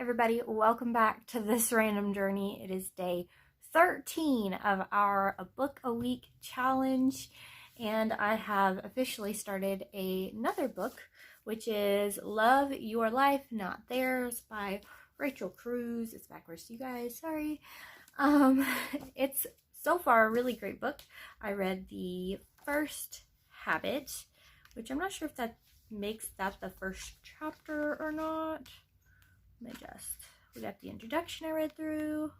everybody, welcome back to This Random Journey. It is day 13 of our A Book a Week challenge, and I have officially started another book, which is Love Your Life, Not Theirs by Rachel Cruz. It's backwards to you guys, sorry. It's so far a really great book. I read the first habit, which I'm not sure if that makes that the first chapter or not. We got the introduction I read through.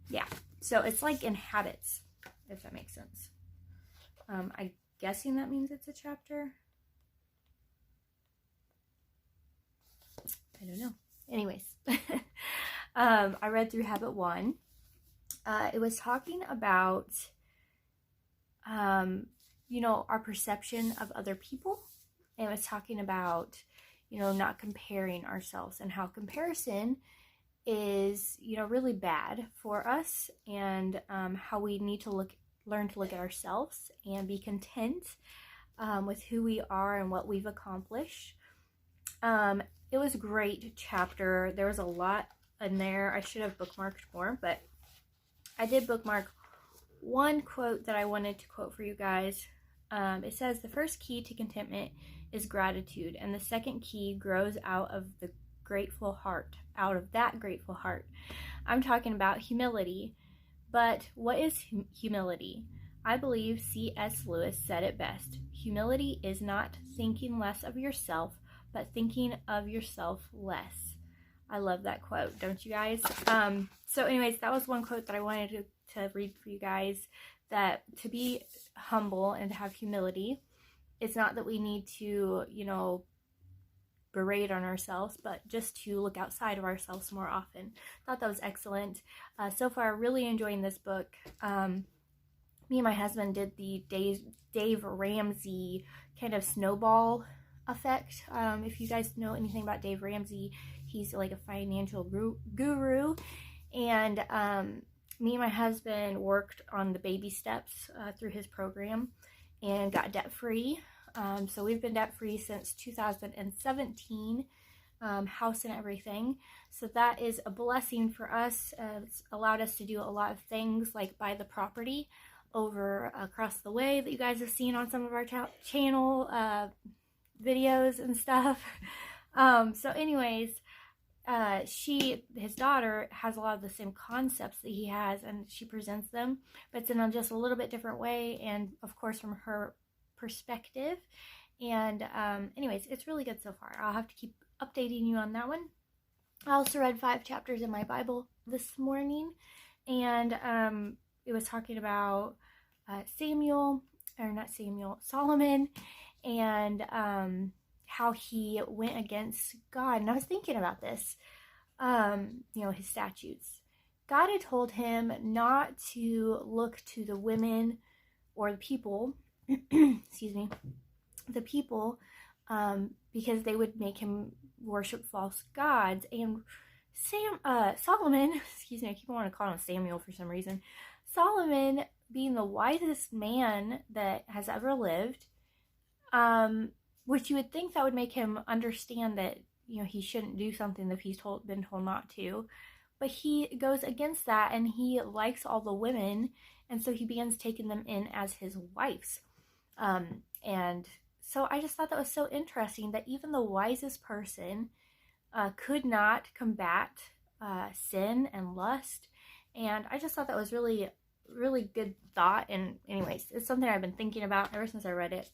Yeah, so it's like in habits, if that makes sense. I'm guessing that means it's a chapter. I don't know. Anyways, I read through habit 1. It was talking about, our perception of other people. And it was talking about, not comparing ourselves and how comparison is, really bad for us, and how we need to learn to look at ourselves and be content with who we are and what we've accomplished. It was a great chapter. There was a lot in there. I should have bookmarked more, but I did bookmark one quote that I wanted to quote for you guys. It says, "The first key to contentment is gratitude, and the second key grows out of that grateful heart. I'm talking about humility. But what is humility? I believe C.S. Lewis said it best. Humility is not thinking less of yourself, but thinking of yourself less." I love that quote, don't you guys? So anyways, that was one quote that I wanted to read for you guys, that to be humble and to have humility, it's not that we need to, berate on ourselves, but just to look outside of ourselves more often. Thought that was excellent. So far, really enjoying this book. Me and my husband did the Dave Ramsey kind of snowball effect. If you guys know anything about Dave Ramsey, he's like a financial guru. And me and my husband worked on the baby steps through his program and got debt-free. So we've been debt-free since 2017, house and everything. So that is a blessing for us. It's allowed us to do a lot of things, like buy the property over across the way that you guys have seen on some of our channel videos and stuff. So anyways, his daughter has a lot of the same concepts that he has, and she presents them, but it's in a just a little bit different way, and of course from her perspective. And anyways, it's really good so far. I'll have to keep updating you on that one. I also read 5 chapters in my Bible this morning, and it was talking about Solomon, and how he went against God. And I was thinking about this, his statutes. God had told him not to look to the women or the people, because they would make him worship false gods. And Solomon, I keep wanting to call him Samuel for some reason. Solomon, being the wisest man that has ever lived, which you would think that would make him understand that, he shouldn't do something that he's been told not to. But he goes against that, and he likes all the women, and so he begins taking them in as his wives. And so I just thought that was so interesting, that even the wisest person could not combat sin and lust. And I just thought that was really, really good thought. And anyways, it's something I've been thinking about ever since I read it.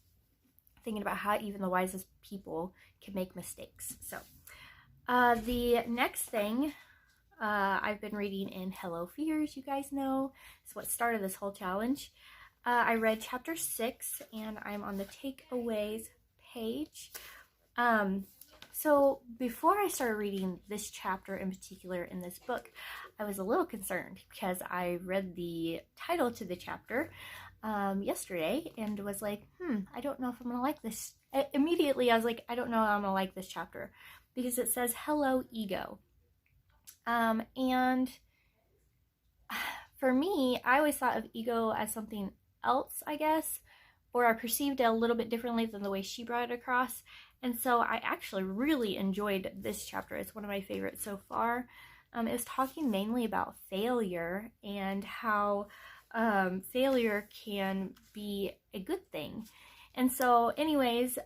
Thinking about how even the wisest people can make mistakes. So the next thing I've been reading in Hello Fears, you guys know, it's what started this whole challenge. I read chapter 6, and I'm on the takeaways page. So before I started reading this chapter in particular in this book, I was a little concerned, because I read the title to the chapter yesterday and was like, I don't know if I'm gonna like this. Immediately I was like, I don't know how I'm gonna like this chapter, because it says hello ego. And for me, I always thought of ego as something else, I guess, or I perceived it a little bit differently than the way she brought it across. And so I actually really enjoyed this chapter. It's one of my favorites so far. It was talking mainly about failure and how failure can be a good thing. And so anyways,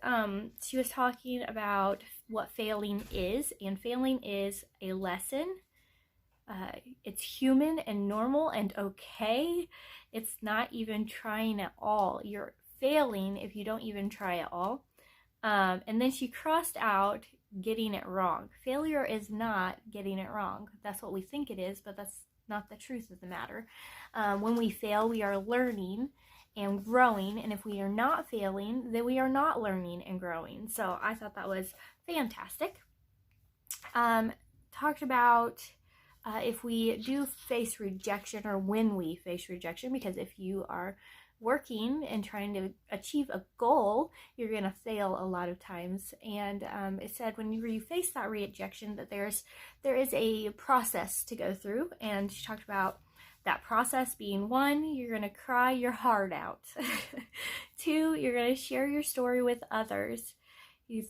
she was talking about what failing is, and failing is a lesson. It's human and normal and okay. It's not even trying at all. You're failing if you don't even try at all. And then she crossed out getting it wrong. Failure is not getting it wrong. That's what we think it is, but that's not the truth of the matter. When we fail, we are learning and growing, and if we are not failing, then we are not learning and growing. So I thought that was fantastic. Talked about if we do face rejection, or when we face rejection, because if you are working and trying to achieve a goal, you're going to fail a lot of times. And it said when you face that rejection, that there is a process to go through. And she talked about that process being: 1, you're going to cry your heart out. 2, you're going to share your story with others.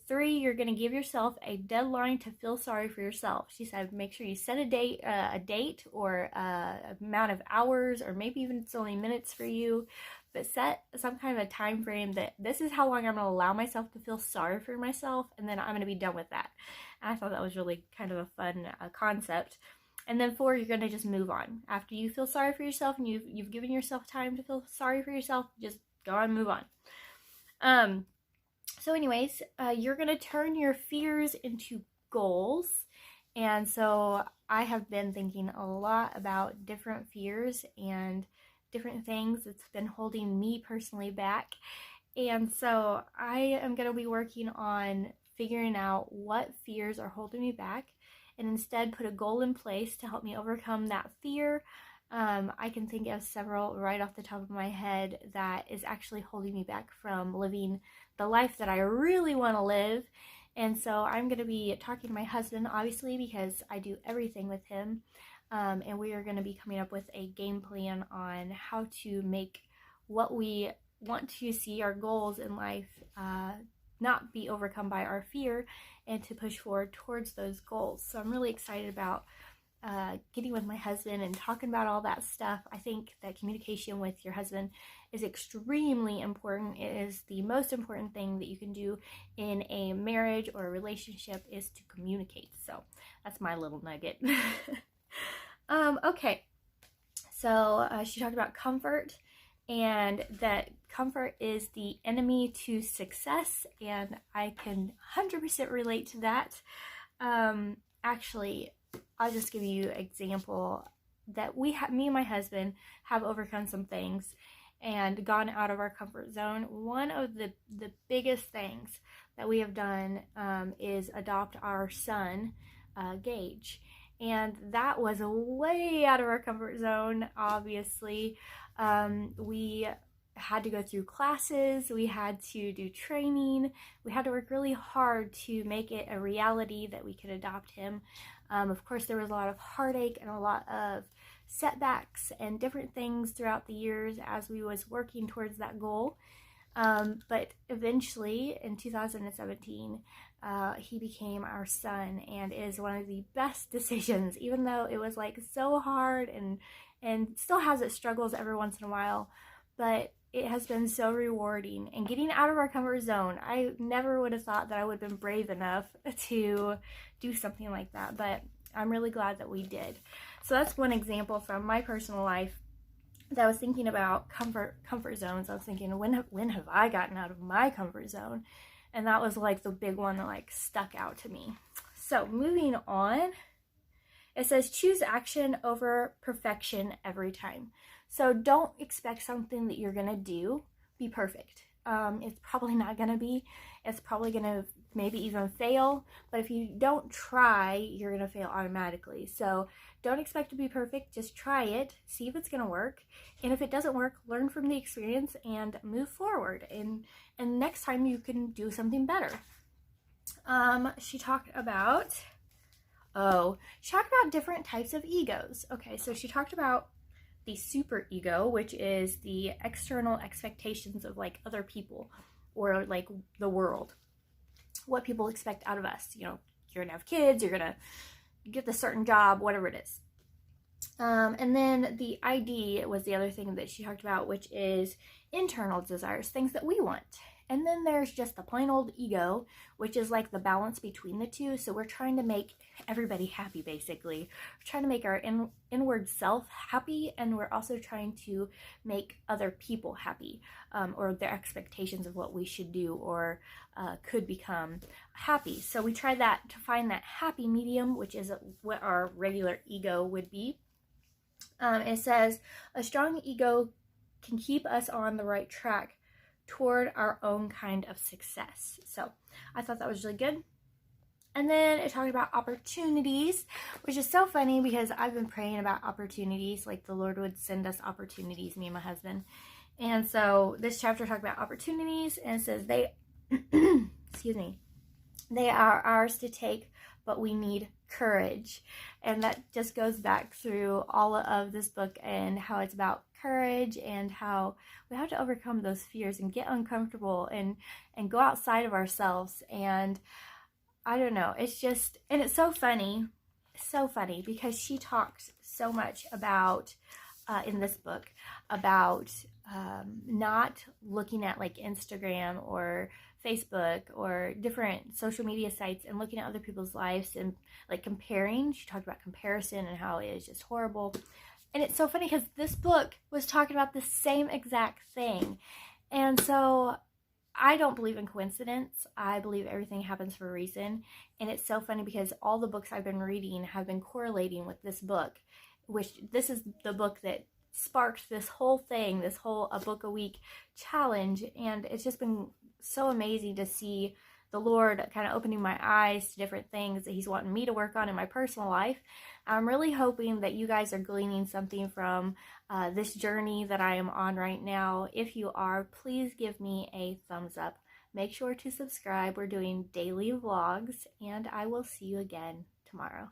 3, you're going to give yourself a deadline to feel sorry for yourself. She said, make sure you set a date or amount of hours, or maybe even it's only minutes for you, but set some kind of a time frame that this is how long I'm going to allow myself to feel sorry for myself, and then I'm going to be done with that. And I thought that was really kind of a fun concept. And then 4, you're going to just move on. After you feel sorry for yourself and you've given yourself time to feel sorry for yourself, just go on and move on. So anyways, you're going to turn your fears into goals. And so I have been thinking a lot about different fears and different things that's been holding me personally back. And so I am going to be working on figuring out what fears are holding me back, and instead put a goal in place to help me overcome that fear. I can think of several right off the top of my head that is actually holding me back from living the life that I really want to live. And so I'm going to be talking to my husband, obviously, because I do everything with him. And we are going to be coming up with a game plan on how to make what we want to see, our goals in life, not be overcome by our fear, and to push forward towards those goals. So I'm really excited about getting with my husband and talking about all that stuff. I think that communication with your husband is extremely important. It is the most important thing that you can do in a marriage or a relationship, is to communicate. So that's my little nugget. Okay, so she talked about comfort, and that comfort is the enemy to success, and I can 100% relate to that. Actually, I'll just give you an example that me and my husband have overcome some things and gone out of our comfort zone. One of the biggest things that we have done is adopt our son, Gage. And that was way out of our comfort zone, obviously. We had to go through classes, we had to do training, we had to work really hard to make it a reality that we could adopt him. Of course, there was a lot of heartache and a lot of setbacks and different things throughout the years as we was working towards that goal. But eventually, in 2017, he became our son, and it is one of the best decisions, even though it was like so hard and still has its struggles every once in a while, but it has been so rewarding. And getting out of our comfort zone, I never would have thought that I would have been brave enough to do something like that, but I'm really glad that we did. So that's one example from my personal life that I was thinking about comfort zones. I was thinking, when have I gotten out of my comfort zone? And that was like the big one that like stuck out to me. So moving on, it says choose action over perfection every time. So don't expect something that you're gonna do be perfect. It's probably not gonna be. It's probably gonna maybe even fail, but if you don't try, you're gonna fail automatically. So don't expect to be perfect, just try it, see if it's gonna work, and if it doesn't work, learn from the experience and move forward, and next time you can do something better. She talked about different types of egos. Okay, so she talked about the super ego, which is the external expectations of like other people or like the world, what people expect out of us. You know, you're gonna have kids, you're gonna get this certain job, whatever it is. And then the ID was the other thing that she talked about, which is internal desires, things that we want. And then there's just the plain old ego, which is like the balance between the two. So we're trying to make everybody happy, basically. We're trying to make our inward self happy, and we're also trying to make other people happy, or their expectations of what we should do or could become happy. So we try that to find that happy medium, which is what our regular ego would be. It says, a strong ego can keep us on the right track toward our own kind of success. So I thought that was really good. And then it talked about opportunities, which is so funny because I've been praying about opportunities, like the Lord would send us opportunities, me and my husband. And so this chapter talked about opportunities, and it says they, excuse me, they are ours to take, but we need courage. And that just goes back through all of this book and how it's about courage and how we have to overcome those fears and get uncomfortable and go outside of ourselves. And I don't know, it's just, and it's so funny because she talks so much about in this book about not looking at like Instagram or Facebook or different social media sites and looking at other people's lives and like comparing. She talked about comparison and how it is just horrible. And it's so funny because this book was talking about the same exact thing. And so I don't believe in coincidence. I believe everything happens for a reason. And it's so funny because all the books I've been reading have been correlating with this book, which this is the book that sparked this whole thing, this whole a book a week challenge. And it's just been so amazing to see the Lord kind of opening my eyes to different things that he's wanting me to work on in my personal life. I'm really hoping that you guys are gleaning something from this journey that I am on right now. If you are, please give me a thumbs up. Make sure to subscribe. We're doing daily vlogs, and I will see you again tomorrow.